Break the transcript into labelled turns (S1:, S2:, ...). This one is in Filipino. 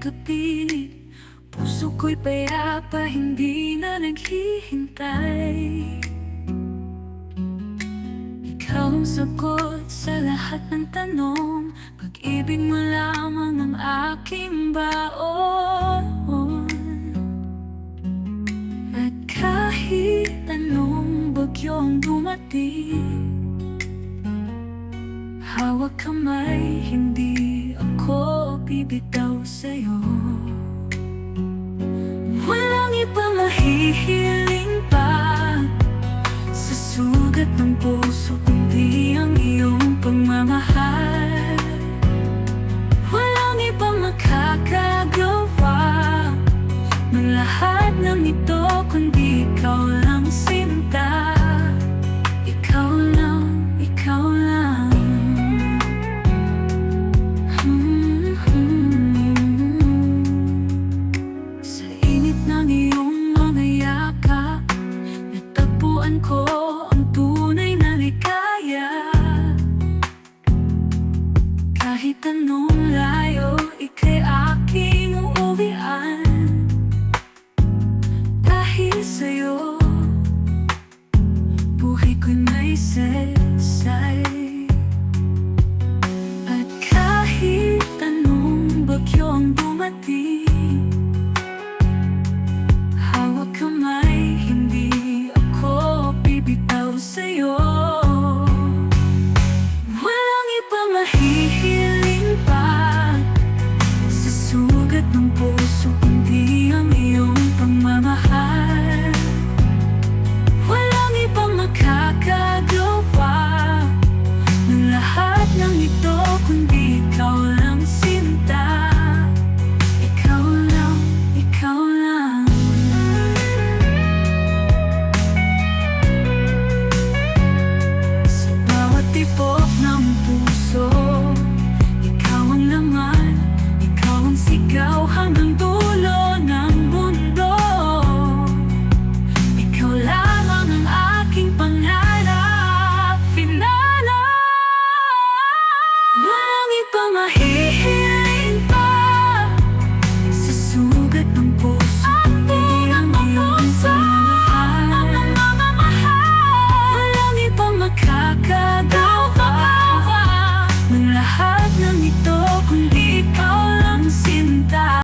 S1: kapilit. Puso ko'y payapa, hindi na naghihintay. Ikaw ang sagot sa lahat ng tanong, pag-ibig mo lamang ang aking baon. At kahit anong bagyong dumating, hawak kamay, hindi ako bibitaw sa'yo. Walang ibang mahihiling pa sa sugat ng puso, kundi ang iyong pagmamahal. Walang ibang makakagawa ng lahat ng ito, kundi ikaw lang, sinta. Ikaw lang, ikaw lang. Sa init ng iyong mga yakap, natagpuan ko ang tunay na ligaya. Kahit anong layo, ika'y aking uuwian. Dahil sa'yo, buhay ko'y may saysay. At kahit anong bagyo ang dumating,